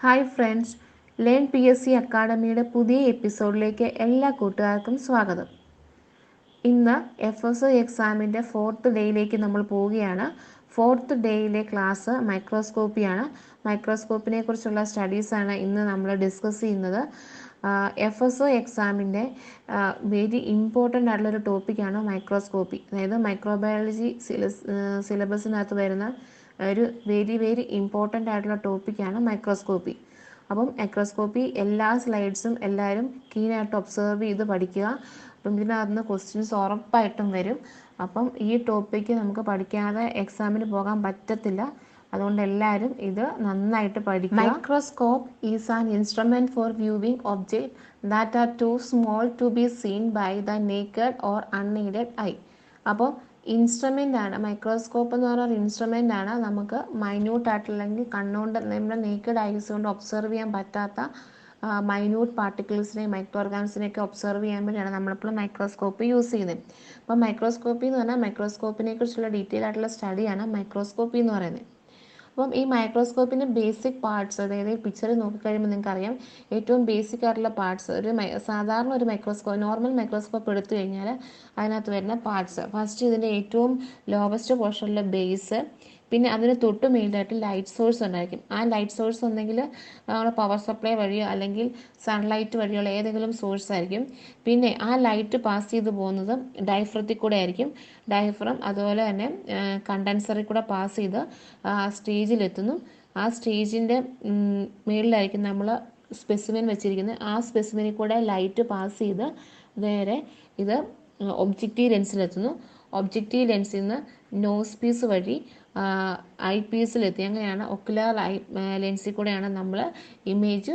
Hi friends, learn P S C അക്കാഡമിയുടെ പുതിയ എപ്പിസോഡിലേക്ക് എല്ലാ കൂട്ടുകാർക്കും സ്വാഗതം. ഇന്ന് FSO എക്സാമിൻ്റെ 4th ഡേയിലേക്ക് നമ്മൾ പോവുകയാണ്. 4th ഡേയിലെ class മൈക്രോസ്കോപ്പിയാണ്. മൈക്രോസ്കോപ്പിനെ കുറിച്ചുള്ള സ്റ്റഡീസാണ് ഇന്ന് നമ്മൾ ഡിസ്കസ് ചെയ്യുന്നത്. FSO എക്സാമിൻ്റെ വെരി ഇമ്പോർട്ടൻ്റ് ആയിട്ടുള്ളൊരു ടോപ്പിക്കാണ് മൈക്രോസ്കോപ്പി. അതായത് മൈക്രോബയോളജി സിലബസിനകത്ത് വരുന്ന ഒരു വെരി ഇമ്പോർട്ടൻ്റ് ആയിട്ടുള്ള ടോപ്പിക്കാണ് മൈക്രോസ്കോപ്പി. അപ്പം മൈക്രോസ്കോപ്പി എല്ലാ സ്ലൈഡ്സും എല്ലാവരും കീനായിട്ട് ഒബ്സർവ് ചെയ്ത് പഠിക്കുക. അപ്പം ഇതിനകത്ത് നിന്ന് ക്വസ്റ്റ്യൻസ് ഉറപ്പായിട്ടും വരും. അപ്പം ഈ ടോപ്പിക്ക് നമുക്ക് പഠിക്കാതെ എക്സാമിന് പോകാൻ പറ്റത്തില്ല. അതുകൊണ്ട് എല്ലാവരും ഇത് നന്നായിട്ട് പഠിക്കുക. Microscope is an instrument for viewing object that are too small to be seen by the naked or unaided eye. അപ്പോൾ ഇൻസ്ട്രുമെൻ്റ് ആണ് മൈക്രോസ്കോപ്പ് എന്ന് പറഞ്ഞാൽ ഇൻസ്ട്രുമെൻ്റ് ആണ്. നമുക്ക് മൈന്യൂട്ട് ആയിട്ടുള്ളെങ്കിൽ കണ്ണുകൊണ്ട് നമ്മുടെ നേക്കഡ് ഐസ് കൊണ്ട് ഒബ്സർവ് ചെയ്യാൻ പറ്റാത്ത മൈന്യൂട്ട് പാർട്ടിക്കിൾസിനെ മൈക്രോ ഓർഗാനിസിനെയൊക്കെ ഒബ്സർവ് ചെയ്യാൻ വേണ്ടിയാണ് നമ്മളിപ്പോൾ മൈക്രോസ്കോപ്പ് യൂസ് ചെയ്യുന്നത്. അപ്പോൾ മൈക്രോസ്കോപ്പി എന്ന് പറഞ്ഞാൽ മൈക്രോസ്കോപ്പിനെ കുറിച്ചുള്ള ഡീറ്റെയിൽ ആയിട്ടുള്ള സ്റ്റഡിയാണ് മൈക്രോസ്കോപ്പി എന്ന് പറയുന്നത്. അപ്പം ഈ മൈക്രോസ്കോപ്പിൻ്റെ ബേസിക് പാർട്സ്, അതായത് ഈ പിക്ചറിൽ നോക്കിക്കഴിയുമ്പോൾ നിങ്ങൾക്കറിയാം ഏറ്റവും ബേസിക് ആയിട്ടുള്ള പാർട്സ് സാധാരണ ഒരു മൈക്രോസ്കോപ്പ് നോർമൽ മൈക്രോസ്കോപ്പ് എടുത്തു കഴിഞ്ഞാൽ അതിനകത്ത് വരുന്ന പാർട്സ്, ഫസ്റ്റ് ഇതിൻ്റെ ഏറ്റവും ലോവസ്റ്റ് പോർഷനിലെ ബേസ്, പിന്നെ അതിന് തൊട്ട് മെയിനായിട്ട് ലൈറ്റ് സോഴ്സ് ഉണ്ടായിരിക്കും. ആ ലൈറ്റ് സോഴ്സ് ഒന്നെങ്കിൽ നമ്മുടെ പവർ സപ്ലൈ വഴിയോ അല്ലെങ്കിൽ സൺലൈറ്റ് വഴിയുള്ള ഏതെങ്കിലും സോഴ്സ് ആയിരിക്കും. പിന്നെ ആ ലൈറ്റ് പാസ് ചെയ്ത് പോകുന്നത് ഡയഫ്രത്തിൽ കൂടെ ആയിരിക്കും. ഡയഫ്രം അതുപോലെ തന്നെ കണ്ടൻസറിൽ കൂടെ പാസ് ചെയ്ത് സ്റ്റേജിലെത്തുന്നു. ആ സ്റ്റേജിൻ്റെ മുകളിലായിരിക്കും നമ്മൾ സ്പെസിമെൻ വെച്ചിരിക്കുന്നത്. ആ സ്പെസിമെനിൽ കൂടെ ലൈറ്റ് പാസ് ചെയ്ത് നേരെ ഇത് ഒബ്ജക്റ്റീവ് ലെൻസിലെത്തുന്നു. ഒബ്ജക്റ്റീവ് ലെൻസിൽ നിന്ന് നോസ് പീസ് വഴി ഐ പീസിലെത്തി. അങ്ങനെയാണ് ഒക്കുലാർ ലെൻസിൽ കൂടെയാണ് നമ്മൾ ഇമേജ്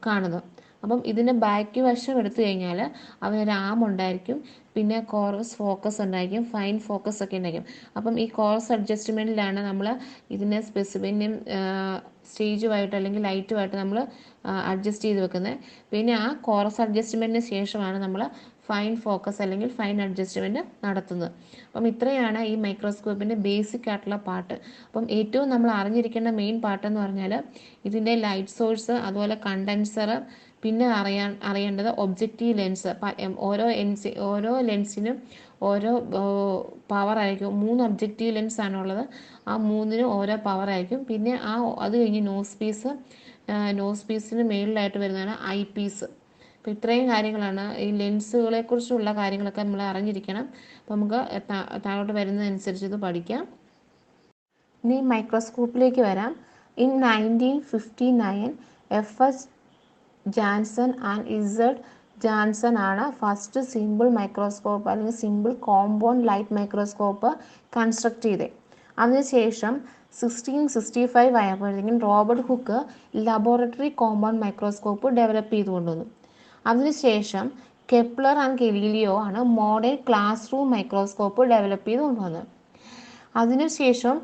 കാണുന്നത്. അപ്പം ഇതിൻ്റെ ബാക്ക് വശം എടുത്തു കഴിഞ്ഞാൽ അവനൊരു ആം ഉണ്ടായിരിക്കും, പിന്നെ കോറസ് ഫോക്കസ് ഉണ്ടായിരിക്കും, ഫൈൻ ഫോക്കസ് ഒക്കെ ഉണ്ടായിരിക്കും. അപ്പം ഈ കോറസ് അഡ്ജസ്റ്റ്മെൻറ്റിലാണ് നമ്മൾ ഇതിനെ സ്പെസിഫിനും സ്റ്റേജുമായിട്ട് അല്ലെങ്കിൽ ലൈറ്റുമായിട്ട് നമ്മൾ അഡ്ജസ്റ്റ് ചെയ്ത് വെക്കുന്നത്. പിന്നെ ആ കോറസ് അഡ്ജസ്റ്റ്മെൻറ്റിന് ശേഷമാണ് നമ്മൾ ഫൈൻ ഫോക്കസ് അല്ലെങ്കിൽ ഫൈൻ അഡ്ജസ്റ്റ്മെൻറ്റ് നടത്തുന്നത്. അപ്പം ഇത്രയാണ് ഈ മൈക്രോസ്കോപ്പിൻ്റെ ബേസിക് ആയിട്ടുള്ള പാർട്ട്. അപ്പം ഏറ്റവും നമ്മൾ അറിഞ്ഞിരിക്കേണ്ട മെയിൻ പാർട്ടെന്ന് പറഞ്ഞാൽ ഇതിൻ്റെ ലൈറ്റ് സോഴ്സ്, അതുപോലെ കണ്ടൻസർ, പിന്നെ അറിയേണ്ടത് ഒബ്ജക്റ്റീവ് ലെൻസ്. ഓരോ ലെൻസിനും ഓരോ പവർ ആയിരിക്കും. 3 ഒബ്ജക്റ്റീവ് ലെൻസ് ആണുള്ളത്. ആ 3നും ഓരോ പവർ ആയിരിക്കും. പിന്നെ അത് കഴിഞ്ഞ് നോസ് പീസിന് മേളിലായിട്ട് വരുന്നതാണ് ഐ പീസ്. അപ്പോൾ ഇത്രയും കാര്യങ്ങളാണ് ഈ ലെൻസുകളെ കുറിച്ചുള്ള കാര്യങ്ങളൊക്കെ നമ്മൾ അറിഞ്ഞിരിക്കണം. അപ്പോൾ നമുക്ക് താഴോട്ട് വരുന്നതനുസരിച്ച് ഇത് പഠിക്കാം. ഇനി മൈക്രോസ്കോപ്പിലേക്ക് വരാം. In 1959 FS Jansen and Z Jansen ആണ് ഫസ്റ്റ് സിമ്പിൾ മൈക്രോസ്കോപ്പ് അല്ലെങ്കിൽ simple compound light microscope construct ചെയ്തത്. അതിനുശേഷം 1665 ആയപ്പോഴത്തേക്കും Robert hook laboratory compound microscope develop ചെയ്ത് കൊണ്ടുവന്നു. അതിനുശേഷം കെപ്ലർ ആൻഡ് ഗലീലിയോ ആണ് modern class room microscope develop ചെയ്ത് കൊണ്ടുവന്നത്. അതിനുശേഷം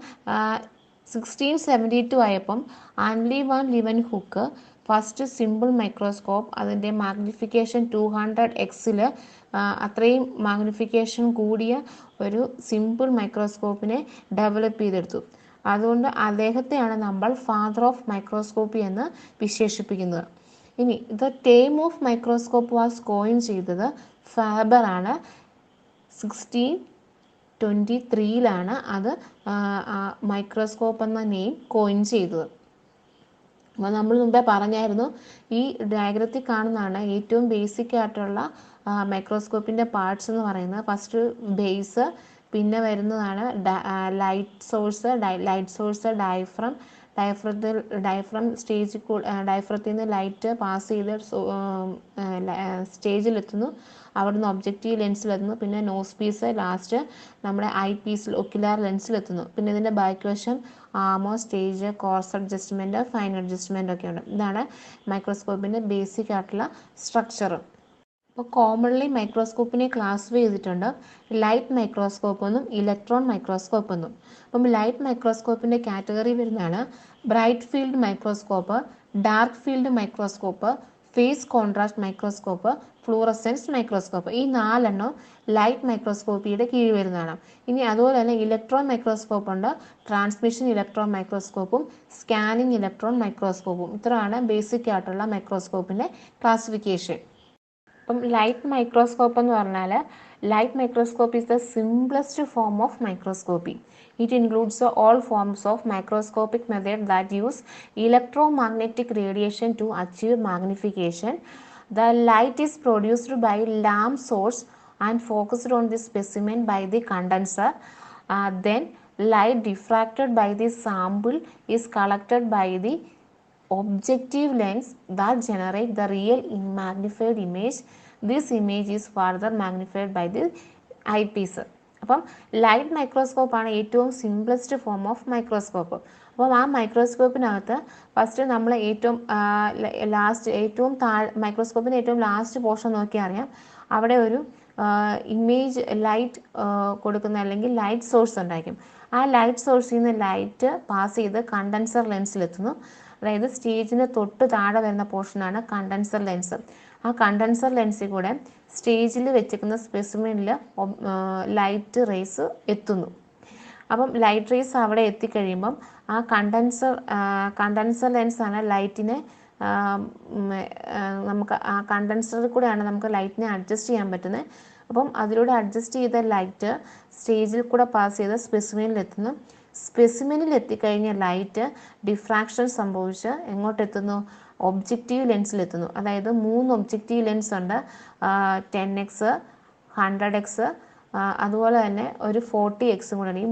1672 ആയപ്പം Ang Lee van leaven hook first simple microscope, അതിൻ്റെ മാഗ്നിഫിക്കേഷൻ 200x അത്രയും മാഗ്നിഫിക്കേഷൻ കൂടിയ ഒരു സിമ്പിൾ മൈക്രോസ്കോപ്പിനെ ഡെവലപ്പ് ചെയ്തെടുത്തു. അതുകൊണ്ട് അദ്ദേഹത്തെയാണ് നമ്മൾ ഫാദർ ഓഫ് മൈക്രോസ്കോപ്പി എന്ന് വിശേഷിപ്പിക്കുന്നത്. ഇനി the term of microscope was coin ചെയ്തത് ഫാബർ ആണ്. 1623 അത് മൈക്രോസ്കോപ്പ് എന്ന നെയിം കോയിൻ ചെയ്തത്. അപ്പോൾ നമ്മൾ മുമ്പേ പറഞ്ഞായിരുന്നു ഈ ഡയഗ്രത്തിൽ കാണുന്നതാണ് ഏറ്റവും ബേസിക് ആയിട്ടുള്ള മൈക്രോസ്കോപ്പിൻ്റെ പാർട്സ് എന്ന് പറയുന്നത്. ഫസ്റ്റ് ബേസ്, പിന്നെ വരുന്നതാണ് ലൈറ്റ് സോഴ്സ്, ഡയഫ്രം ഡയഫ്രത്തിൽ നിന്ന് ലൈറ്റ് പാസ് ചെയ്ത് സ്റ്റേജിലെത്തുന്നു. അവിടുന്ന് ഒബ്ജക്റ്റീവ് ലെൻസിലെത്തുന്നു. പിന്നെ നോസ് പീസ് ലാസ്റ്റ് നമ്മുടെ ഐ പീസിൽ ഒക്യുലാർ ലെൻസിലെത്തുന്നു. പിന്നെ ഇതിൻ്റെ ബാക്ക് വശം ആമോ, stage, coarse adjustment, fine adjustment ഒക്കെ ഉണ്ട്. ഇതാണ് മൈക്രോസ്കോപ്പിൻ്റെ ബേസിക് ആയിട്ടുള്ള സ്ട്രക്ചർ. അപ്പോൾ കോമൺലി മൈക്രോസ്കോപ്പിനെ ക്ലാസിഫൈ ചെയ്തിട്ടുണ്ട് ലൈറ്റ് മൈക്രോസ്കോപ്പ് എന്നും ഇലക്ട്രോൺ മൈക്രോസ്കോപ്പ് എന്നും. അപ്പം ലൈറ്റ് മൈക്രോസ്കോപ്പിൻ്റെ കാറ്റഗറി വരുന്നതാണ് bright field microscope, dark field microscope, phase contrast microscope, fluorescence microscope. ഈ 4 ലൈറ്റ് മൈക്രോസ്കോപ്പിയുടെ കീഴിൽ വരുന്നതാണ്. ഇനി അതുപോലെ തന്നെ ഇലക്ട്രോൺ മൈക്രോസ്കോപ്പ് ഉണ്ട്, ട്രാൻസ്മിഷൻ ഇലക്ട്രോൺ മൈക്രോസ്കോപ്പും സ്കാനിങ് ഇലക്ട്രോൺ മൈക്രോസ്കോപ്പും. ഇത്രയാണ് ബേസിക് ആയിട്ടുള്ള മൈക്രോസ്കോപ്പിൻ്റെ ക്ലാസിഫിക്കേഷൻ. അപ്പം ലൈറ്റ് മൈക്രോസ്കോപ്പ് എന്ന് പറഞ്ഞാൽ light microscope is the simplest form of microscopy. It includes all forms of microscopic method that use electromagnetic radiation to achieve magnification. The light is produced by lamp source and focused on the specimen by the condenser. Then light diffracted by the sample is collected by the objective lens that generate the real magnified image. This image is further magnified by the eyepiece. അപ്പം light മൈക്രോസ്കോപ്പാണ് ഏറ്റവും simplest form of microscope. അപ്പം ആ മൈക്രോസ്കോപ്പിനകത്ത് first നമ്മൾ ഏറ്റവും മൈക്രോസ്കോപ്പിൻ്റെ ഏറ്റവും last portion നോക്കിയാൽ അറിയാം, അവിടെ ഒരു ഇമേജ് ലൈറ്റ് കൊടുക്കുന്ന അല്ലെങ്കിൽ ലൈറ്റ് സോഴ്സ് ഉണ്ടായിരിക്കും. ആ ലൈറ്റ് സോഴ്സിൽ നിന്ന് ലൈറ്റ് പാസ് ചെയ്ത് കണ്ടൻസർ ലെൻസിലെത്തുന്നു. അതായത് സ്റ്റേജിന് തൊട്ട് താഴെ വരുന്ന പോർഷനാണ് കണ്ടൻസർ ലെൻസ്. ആ കണ്ടൻസർ ലെൻസിൽ കൂടെ സ്റ്റേജിൽ വെച്ചിരിക്കുന്ന സ്പെസിമെനിൽ ലൈറ്റ് റേസ് എത്തുന്നു. അപ്പം ലൈറ്റ് റേസ് അവിടെ എത്തിക്കഴിയുമ്പം ആ കണ്ടൻസർ ലെൻസാണ് ലൈറ്റിനെ നമുക്ക് ആ കണ്ടൻസറിൽ കൂടെയാണ് നമുക്ക് ലൈറ്റിനെ അഡ്ജസ്റ്റ് ചെയ്യാൻ പറ്റുന്നത്. അപ്പം അതിലൂടെ അഡ്ജസ്റ്റ് ചെയ്ത ലൈറ്റ് സ്റ്റേജിൽ കൂടെ പാസ് ചെയ്ത് സ്പെസിമെനിലെത്തുന്നു. സ്പെസിമെനിൽ എത്തിക്കഴിഞ്ഞ ലൈറ്റ് ഡിഫ്രാക്ഷൻ സംഭവിച്ച് എങ്ങോട്ടെത്തുന്നു? ഒബ്ജക്റ്റീവ് ലെൻസിലെത്തുന്നു. അതായത് 3 ഒബ്ജക്റ്റീവ് ലെൻസ് ഉണ്ട്, 10x, 100x, അതുപോലെ തന്നെ ഒരു 40x കൂടെ. ഈ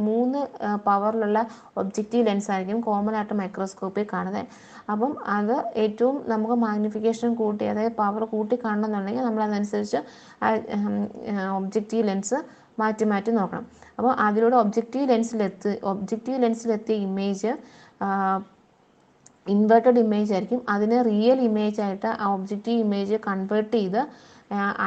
മൂന്ന് പവറിലുള്ള ഒബ്ജക്റ്റീവ് ലെൻസ് ആയിരിക്കും കോമൺ ആയിട്ട് മൈക്രോസ്കോപ്പിൽ കാണുന്നത്. അപ്പം അത് ഏറ്റവും നമുക്ക് മാഗ്നിഫിക്കേഷൻ കൂട്ടി, അതായത് പവർ കൂട്ടി കാണണമെന്നുണ്ടെങ്കിൽ നമ്മൾ അതനുസരിച്ച് ഒബ്ജക്റ്റീവ് ലെൻസ് മാറ്റി നോക്കണം. അപ്പോൾ അതിലൂടെ ഒബ്ജക്റ്റീവ് ലെൻസിലെത്തിയ ഇമേജ് ഇൻവേർട്ടഡ് ഇമേജ് ആയിരിക്കും. അതിനെ റിയൽ ഇമേജ് ആയിട്ട് ആ ഒബ്ജക്റ്റീവ് ഇമേജ് കൺവേർട്ട് ചെയ്ത്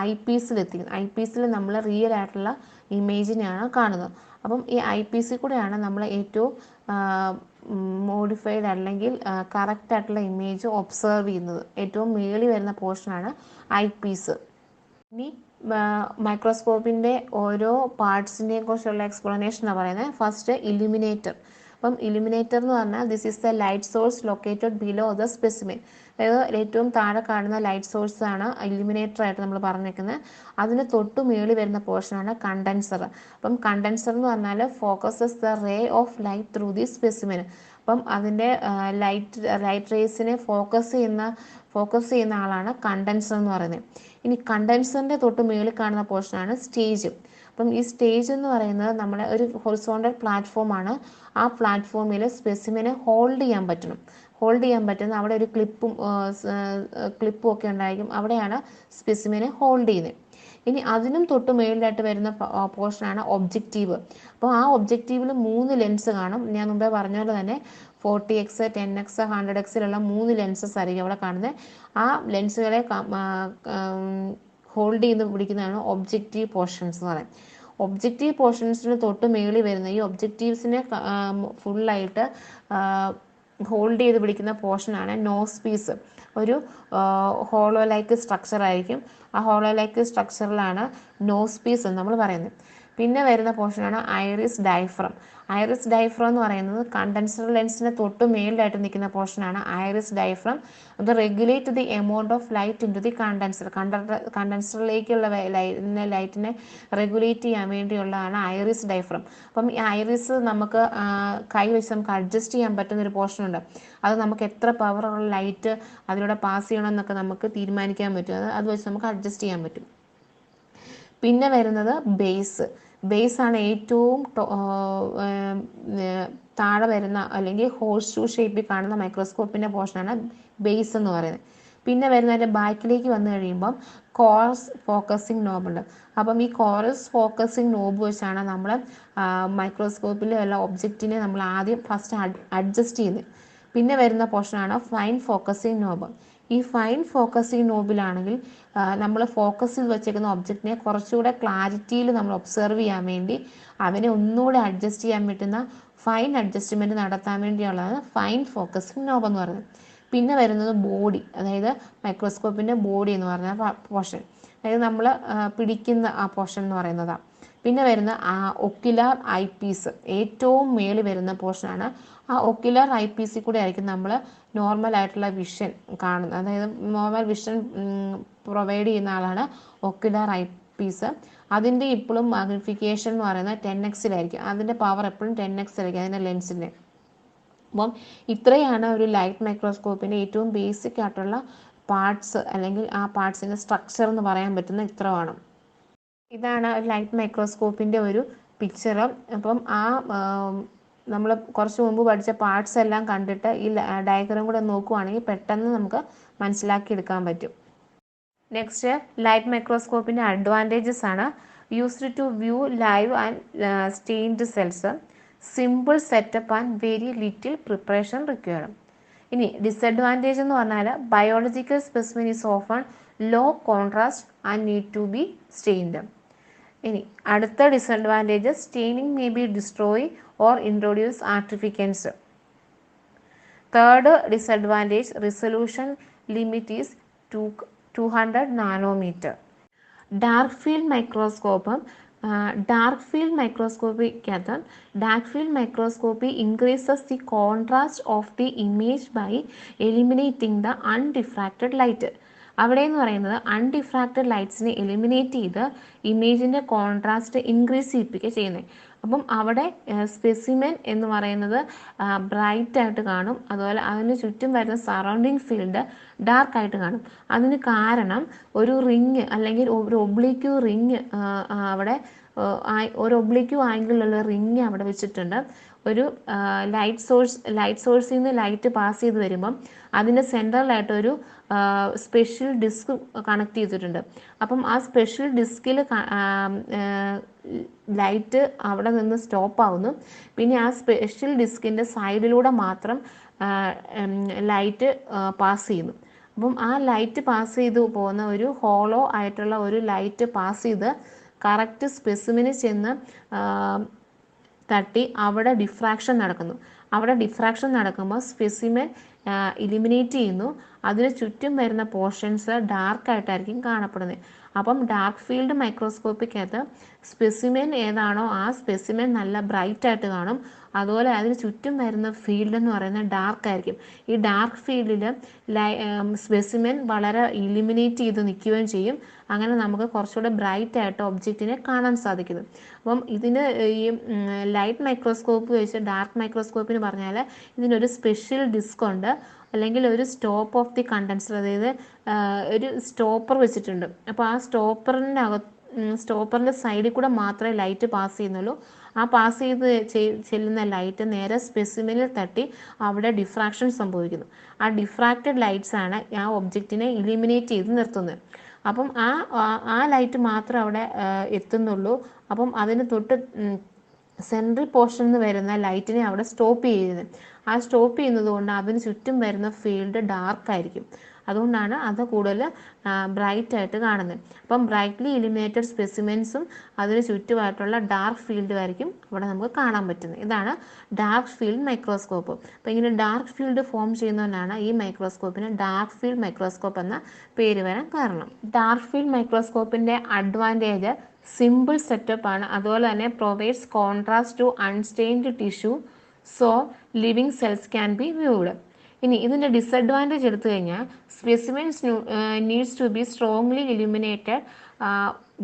ഐ പീസിലെത്തിക്കും. ഐ പീസിൽ നമ്മൾ റിയൽ ആയിട്ടുള്ള ഇമേജിനെയാണ് കാണുന്നത്. അപ്പം ഈ ഐ പീസിൽ കൂടെയാണ് നമ്മൾ ഏറ്റവും മോഡിഫൈഡ് അല്ലെങ്കിൽ കറക്റ്റ് ആയിട്ടുള്ള ഇമേജ് ഒബ്സർവ് ചെയ്യുന്നത്. ഏറ്റവും മേളിൽ വരുന്ന പോർഷനാണ് ഐ പീസ്. ഇനി മൈക്രോസ്കോപ്പിൻ്റെ ഓരോ പാർട്സിനെയും കുറിച്ചുള്ള എക്സ്പ്ലനേഷനാണ് പറയുന്നത്. First illuminator. അപ്പം ഇലുമിനേറ്റർ എന്ന് പറഞ്ഞാൽ this is the light source located below the specimen. അതായത് ഏറ്റവും താഴെ കാണുന്ന ലൈറ്റ് സോഴ്സ് ആണ് ഇലുമിനേറ്റർ ആയിട്ട് നമ്മൾ പറഞ്ഞിരിക്കുന്നത്. അതിന് തൊട്ട് മേളിൽ വരുന്ന പോർഷനാണ് കണ്ടൻസർ. അപ്പം കണ്ടൻസർ എന്ന് പറഞ്ഞാൽ focuses the ray of light through the specimen. അപ്പം അതിൻ്റെ ലൈറ്റ് റേസിനെ ഫോക്കസ് ചെയ്യുന്ന ആളാണ് കണ്ടൻസർ എന്ന് പറയുന്നത്. ഇനി കണ്ടൻസറിൻ്റെ തൊട്ട് മേളിൽ കാണുന്ന പോർഷനാണ് സ്റ്റേജ്. അപ്പം ഈ സ്റ്റേജ് എന്ന് പറയുന്നത് നമ്മുടെ ഒരു ഹൊറിസോണ്ടൽ പ്ലാറ്റ്ഫോമാണ്. ആ പ്ലാറ്റ്ഫോമിൽ സ്പെസിമെനെ ഹോൾഡ് ചെയ്യാൻ പറ്റുന്ന അവിടെ ഒരു ക്ലിപ്പും ഒക്കെ ഉണ്ടായിരിക്കും. അവിടെയാണ് സ്പെസിമെനെ ഹോൾഡ് ചെയ്യുന്നത്. ഇനി അതിനും തൊട്ട് മേളിലായിട്ട് വരുന്ന പോർഷനാണ് ഒബ്ജക്റ്റീവ്. അപ്പോൾ ആ ഒബ്ജക്റ്റീവിൽ 3 ലെൻസ് കാണും. ഞാൻ മുമ്പേ പറഞ്ഞ പോലെ തന്നെ 40x, 10x, 100xലുള്ള 3 ലെൻസസ് ആയിരിക്കും അവിടെ കാണുന്നത്. ആ ലെൻസുകളെ ഹോൾഡ് ചെയ്ത് പിടിക്കുന്നതാണ് ഒബ്ജക്റ്റീവ് പോർഷൻസ് എന്ന് പറയുന്നത്. ഒബ്ജക്റ്റീവ് പോർഷൻസിന് തൊട്ട് മേളിൽ വരുന്ന ഈ ഒബ്ജക്റ്റീവ്സിനെ ഫുള്ളായിട്ട് ഹോൾഡ് ചെയ്ത് പിടിക്കുന്ന പോർഷനാണ് നോസ് പീസ്. ഒരു ഹോളോ ലൈക്ക് സ്ട്രക്ചർ ആയിരിക്കും. ആ ഹോളോ ലൈക്ക് സ്ട്രക്ചറിലാണ് നോസ് പീസ് എന്ന് നമ്മൾ പറയുന്നത്. പിന്നെ വരുന്ന പോർഷനാണ് ഐറിസ് ഡയഫ്രം. ഐറിസ് ഡയഫ്രം എന്ന് പറയുന്നത് കണ്ടൻസർ ലെൻസിന് തൊട്ട് മേളിലായിട്ട് നിൽക്കുന്ന പോർഷനാണ് ഐറിസ് ഡയഫ്രം. അത് regulate the amount of light into the കണ്ടൻസറിലേക്കുള്ള ലൈറ്റിനെ റെഗുലേറ്റ് ചെയ്യാൻ വേണ്ടിയുള്ളതാണ് ഐറിസ് ഡയഫ്രം. അപ്പം ഈ ഐറിസ് നമുക്ക് കൈ വെച്ച് നമുക്ക് അഡ്ജസ്റ്റ് ചെയ്യാൻ പറ്റുന്നൊരു പോർഷനുണ്ട്. അത് നമുക്ക് എത്ര പവറുള്ള ലൈറ്റ് അതിലൂടെ പാസ് ചെയ്യണമെന്നൊക്കെ നമുക്ക് തീരുമാനിക്കാൻ പറ്റും. അത് വെച്ച് നമുക്ക് അഡ്ജസ്റ്റ് ചെയ്യാൻ പറ്റും. പിന്നെ വരുന്നത് ബേസ് ആണ് ഏറ്റവും താഴെ വരുന്ന അല്ലെങ്കിൽ ഹോഴ്സ് ഷൂ ഷേപ്പിൽ കാണുന്ന മൈക്രോസ്കോപ്പിൻ്റെ പോർഷനാണ് ബേസ് എന്ന് പറയുന്നത്. പിന്നെ വരുന്നതിൻ്റെ ബാക്കിലേക്ക് വന്നു കഴിയുമ്പം കോറസ് ഫോക്കസിങ് നോബുണ്ട്. അപ്പം ഈ കോറസ് ഫോക്കസിങ് നോബ് വെച്ചാണ് നമ്മൾ മൈക്രോസ്കോപ്പിലുള്ള ഒബ്ജക്റ്റിനെ നമ്മൾ ആദ്യം ഫസ്റ്റ് അഡ്ജസ്റ്റ് ചെയ്യുന്നത്. പിന്നെ വരുന്ന പോർഷനാണ് ഫൈൻ ഫോക്കസിങ് നോബ്. ഈ ഫൈൻ ഫോക്കസിങ് നോബിലാണെങ്കിൽ നമ്മൾ ഫോക്കസിൽ വെച്ചേക്കുന്ന ഒബ്ജക്റ്റിനെ കുറച്ചുകൂടെ ക്ലാരിറ്റിയിൽ നമ്മൾ ഒബ്സർവ് ചെയ്യാൻ വേണ്ടി അവനെ ഒന്നുകൂടെ അഡ്ജസ്റ്റ് ചെയ്യാൻ പറ്റുന്ന ഫൈൻ അഡ്ജസ്റ്റ്മെൻറ്റ് നടത്താൻ വേണ്ടിയുള്ളതാണ് ഫൈൻ ഫോക്കസിങ് നോബ് എന്ന് പറയുന്നത്. പിന്നെ വരുന്നത് ബോഡി, അതായത് മൈക്രോസ്കോപ്പിൻ്റെ ബോഡി എന്ന് പറഞ്ഞ പോർഷൻ, അതായത് നമ്മൾ പിടിക്കുന്ന ആ പോർഷൻ എന്ന് പറയുന്നതാണ്. പിന്നെ വരുന്ന ഒക്യുലാർ ഐ പീസ്, ഏറ്റവും മേളിൽ വരുന്ന പോർഷനാണ്. ആ ഒക്യുലാർ ഐ പീസിൽ കൂടെ ആയിരിക്കും നമ്മൾ നോർമൽ ആയിട്ടുള്ള വിഷൻ കാണുന്നത്, അതായത് നോർമൽ വിഷൻ പ്രൊവൈഡ് ചെയ്യുന്ന ആളാണ് ഒക്യുലാർ ഐ പീസ്. അതിൻ്റെ ഇപ്പോഴും മാഗ്നിഫിക്കേഷൻ എന്ന് പറയുന്നത് 10x അതിൻ്റെ പവർ എപ്പോഴും 10x അതിൻ്റെ ലെൻസിൻ്റെ. അപ്പം ഇത്രയാണ് ഒരു ലൈറ്റ് മൈക്രോസ്കോപ്പിൻ്റെ ഏറ്റവും ബേസിക് ആയിട്ടുള്ള പാർട്സ്, അല്ലെങ്കിൽ ആ പാർട്സിൻ്റെ സ്ട്രക്ചർ എന്ന് പറയാൻ പറ്റുന്ന ഇത്രയാണ്. ഇതാണ് ലൈറ്റ് മൈക്രോസ്കോപ്പിൻ്റെ ഒരു പിക്ചർ. അപ്പം നമ്മൾ കുറച്ച് മുമ്പ് പഠിച്ച പാർട്സ് എല്ലാം കണ്ടിട്ട് ഈ ഡയഗ്രാം കൂടെ നോക്കുവാണെങ്കിൽ പെട്ടെന്ന് നമുക്ക് മനസ്സിലാക്കിയെടുക്കാൻ പറ്റും. നെക്സ്റ്റ്, ലൈറ്റ് മൈക്രോസ്കോപ്പിൻ്റെ അഡ്വാൻറ്റേജസ് ആണ്. Used to view live and stained cells, simple setup and very little preparation required. ഇനി ഡിസഡ്വാൻറ്റേജ് എന്ന് പറഞ്ഞാൽ biological specimen is often low contrast and need to be stained. ഇനി അടുത്ത disadvantage, staining may be destroy or introduce artefacts. Third disadvantage, resolution limit is 200 nanometre. Dark field microscopy increases the contrast of the image by eliminating the undiffracted light. അവിടെ എന്ന് പറയുന്നത് അൺഡിഫ്രാക്റ്റഡ് ലൈറ്റ്സിനെ eliminate ചെയ്ത് ഇമേജിൻ്റെ contrast increase ചെയ്യിപ്പിക്കുക ചെയ്യുന്നത്. അപ്പം അവിടെ specimen എന്ന് പറയുന്നത് bright ആയിട്ട് കാണും, അതുപോലെ അതിന് ചുറ്റും വരുന്ന സറൗണ്ടിങ് ഫീൽഡ് ഡാർക്ക് ആയിട്ട് കാണും. അതിന് കാരണം ഒരു റിങ് അല്ലെങ്കിൽ ഒരു ഒബ്ലിക്യൂ റിങ് അവിടെ ഒരു ഒബ്ലിക്യൂ ആംഗിളിലുള്ള റിങ് അവിടെ വെച്ചിട്ടുണ്ട്. ഒരു ലൈറ്റ് സോഴ്സിൽ നിന്ന് ലൈറ്റ് പാസ് ചെയ്ത് വരുമ്പം അതിൻ്റെ സെൻട്രലായിട്ടൊരു സ്പെഷ്യൽ ഡിസ്ക് കണക്ട് ചെയ്തിട്ടുണ്ട്. അപ്പം ആ സ്പെഷ്യൽ ഡിസ്കിൽ ലൈറ്റ് അവിടെ നിന്ന് സ്റ്റോപ്പ് ആവുന്നു. പിന്നെ ആ സ്പെഷ്യൽ ഡിസ്കിൻ്റെ സൈഡിലൂടെ മാത്രം ലൈറ്റ് പാസ് ചെയ്യുന്നു. അപ്പം ആ ലൈറ്റ് പാസ് ചെയ്ത് പോകുന്ന ഒരു ഹോളോ ആയിട്ടുള്ള ഒരു ലൈറ്റ് പാസ് ചെയ്ത് കറക്റ്റ് സ്പെസിമിന് ചെന്ന് തട്ടി അവിടെ ഡിഫ്രാക്ഷൻ നടക്കുന്നു. അവിടെ ഡിഫ്രാക്ഷൻ നടക്കുമ്പോൾ സ്പെസിമെൻ ഇലിമിനേറ്റ് ചെയ്യുന്നു. അതിന് ചുറ്റും വരുന്ന പോർഷൻസ് ഡാർക്കായിട്ടായിരിക്കും കാണപ്പെടുന്നത്. അപ്പം ഡാർക്ക് ഫീൽഡ് മൈക്രോസ്കോപ്പിക്കകത്ത് സ്പെസിമെൻ ഏതാണോ ആ സ്പെസിമെൻ നല്ല ബ്രൈറ്റ് ആയിട്ട് കാണും. അതുപോലെ അതിന് ചുറ്റും വരുന്ന ഫീൽഡ് എന്ന് പറയുന്നത് ഡാർക്ക് ആയിരിക്കും. ഈ ഡാർക്ക് ഫീൽഡിൽ സ്പെസിമെൻ വളരെ ഇലിമിനേറ്റ് ചെയ്ത് നിൽക്കുകയും ചെയ്യും. അങ്ങനെ നമുക്ക് കുറച്ചുകൂടെ ബ്രൈറ്റ് ആയിട്ട് ഒബ്ജക്റ്റിനെ കാണാൻ സാധിക്കുന്നു. അപ്പം ഇതിന് ഈ ലൈറ്റ് മൈക്രോസ്കോപ്പ് വെച്ച് ഡാർക്ക് മൈക്രോസ്കോപ്പിന് പറഞ്ഞാൽ ഇതിനൊരു സ്പെഷ്യൽ ഡിസ്ക് ഉണ്ട്, അല്ലെങ്കിൽ ഒരു സ്റ്റോപ്പ് ഓഫ് ദി കണ്ടൻസർ, അതായത് ഒരു സ്റ്റോപ്പർ വെച്ചിട്ടുണ്ട്. അപ്പോൾ ആ സ്റ്റോപ്പറിൻ്റെ സൈഡിൽ കൂടെ മാത്രമേ ലൈറ്റ് പാസ് ചെയ്യുന്നുള്ളൂ. ആ പാസ് ചെയ്ത് ചെല്ലുന്ന ലൈറ്റ് നേരെ സ്പെസിമെനിൽ തട്ടി അവിടെ ഡിഫ്രാക്ഷൻ സംഭവിക്കുന്നു. ആ ഡിഫ്രാക്റ്റഡ് ലൈറ്റ്സ് ആണ് ആ ഒബ്ജക്റ്റിനെ ഇലിമിനേറ്റ് ചെയ്ത് നിർത്തുന്നത്. അപ്പം ആ ലൈറ്റ് മാത്രം അവിടെ എത്തുന്നുള്ളൂ. അപ്പം അതിന് തൊട്ട് സെൻട്രൽ പോർഷനിൽ നിന്ന് വരുന്ന ലൈറ്റിനെ അവിടെ സ്റ്റോപ്പ് ചെയ്യുന്നത്. ആ സ്റ്റോപ്പ് ചെയ്യുന്നത് കൊണ്ട് അതിന് ചുറ്റും വരുന്ന ഫീൽഡ് ഡാർക്കായിരിക്കും. അതുകൊണ്ടാണ് അത് കൂടുതൽ ബ്രൈറ്റ് ആയിട്ട് കാണുന്നത്. അപ്പം ബ്രൈറ്റ്ലി ഇലിമിനേറ്റഡ് സ്പെസിമെൻസും അതിന് ചുറ്റുമായിട്ടുള്ള ഡാർക്ക് ഫീൽഡും ആയിരിക്കും അവിടെ നമുക്ക് കാണാൻ പറ്റുന്നത്. ഇതാണ് ഡാർക്ക് ഫീൽഡ് മൈക്രോസ്കോപ്പ്. അപ്പോൾ ഇങ്ങനെ ഡാർക്ക് ഫീൽഡ് ഫോം ചെയ്യുന്നതിനാണ് ഈ മൈക്രോസ്കോപ്പിന് ഡാർക്ക് ഫീൽഡ് മൈക്രോസ്കോപ്പ് എന്ന പേര് വരാൻ കാരണം. ഡാർക്ക് ഫീൽഡ് മൈക്രോസ്കോപ്പിൻ്റെ അഡ്വാൻറ്റേജ് സിമ്പിൾ സെറ്റപ്പ് ആണ്. അതുപോലെ തന്നെ provides contrast to unstained tissue, so living cells can be viewed. ഇനി ഇതിൻ്റെ ഡിസഡ്വാൻറ്റേജ് എടുത്തു കഴിഞ്ഞാൽ specimens needs to be strongly illuminated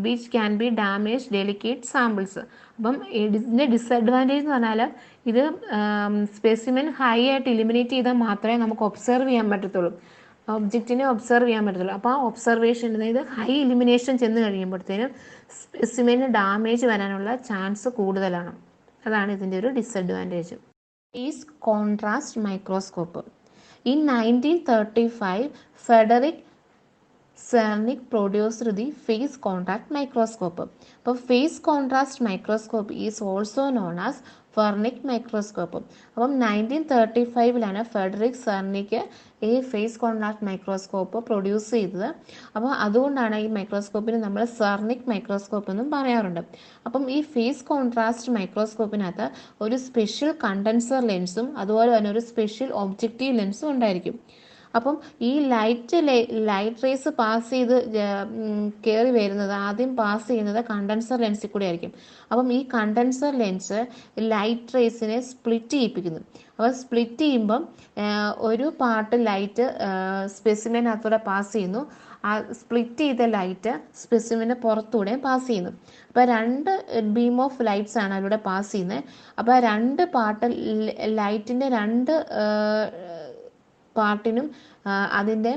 which can be damage delicate samples. അപ്പം ഇതിൻ്റെ ഡിസഡ്വാൻറ്റേജ് എന്ന് പറഞ്ഞാൽ ഇത് സ്പെസിമെൻ ഹൈ ആയിട്ട് ഇലുമിനേറ്റ് ചെയ്താൽ മാത്രമേ നമുക്ക് ഒബ്സർവ് ചെയ്യാൻ പറ്റത്തുള്ളൂ, ഒബ്ജക്റ്റിനെ ഒബ്സർവ് ചെയ്യാൻ പറ്റത്തുള്ളൂ. അപ്പോൾ ആ ഒബ്സർവേഷൻ, അതായത് ഹൈ ഇലുമിനേഷൻ ചെന്ന് കഴിയുമ്പോഴത്തേനും സ്പെസിമെന് ഡാമേജ് വരാനുള്ള ചാൻസ് കൂടുതലാണ്. അതാണ് ഇതിൻ്റെ ഒരു disadvantage. Is contrast microscope. In 1935, Frederick Cernik produced the phase contact microscope. അപ്പോൾ phase contrast microscope is also known as Zernike microscope. അപ്പം 1935 ഫെഡറിക് സെർണിക്ക് ഈ ഫേസ് കോൺടാക്ട് മൈക്രോസ്കോപ്പ് പ്രൊഡ്യൂസ് ചെയ്തത്. അപ്പോൾ അതുകൊണ്ടാണ് ഈ മൈക്രോസ്കോപ്പിന് നമ്മൾ സെർണിക് മൈക്രോസ്കോപ്പ് എന്നും പറയാറുണ്ട്. അപ്പം ഈ ഫേസ് കോൺട്രാസ്റ്റ് മൈക്രോസ്കോപ്പിനകത്ത് ഒരു സ്പെഷ്യൽ കണ്ടൻസർ ലെൻസും അതുപോലെ തന്നെ ഒരു സ്പെഷ്യൽ ഒബ്ജക്റ്റീവ് ലെൻസും ഉണ്ടായിരിക്കും. അപ്പം ഈ ലൈറ്റ് റേസ് പാസ് ചെയ്ത് കയറി വരുന്നത് ആദ്യം പാസ് ചെയ്യുന്നത് കണ്ടൻസർ ലെൻസിൽ കൂടെ ആയിരിക്കും. അപ്പം ഈ കണ്ടൻസർ ലെൻസ് ലൈറ്റ് റേസിനെ സ്പ്ലിറ്റ് ചെയ്യിപ്പിക്കുന്നു. അപ്പോൾ സ്പ്ലിറ്റ് ചെയ്യുമ്പം ഒരു പാർട്ട് ലൈറ്റ് സ്പെസിമെനകത്തൂടെ പാസ് ചെയ്യുന്നു, ആ സ്പ്ലിറ്റ് ചെയ്ത ലൈറ്റ് സ്പെസിമെൻ്റെ പുറത്തൂടെ പാസ് ചെയ്യുന്നു. അപ്പോൾ രണ്ട് ബീം ഓഫ് ലൈറ്റ്സ് ആണ് അതിലൂടെ പാസ് ചെയ്യുന്നത്. അപ്പോൾ രണ്ട് പാർട്ട് ലൈറ്റിൻ്റെ രണ്ട് പാർട്ടിനും അതിൻ്റെ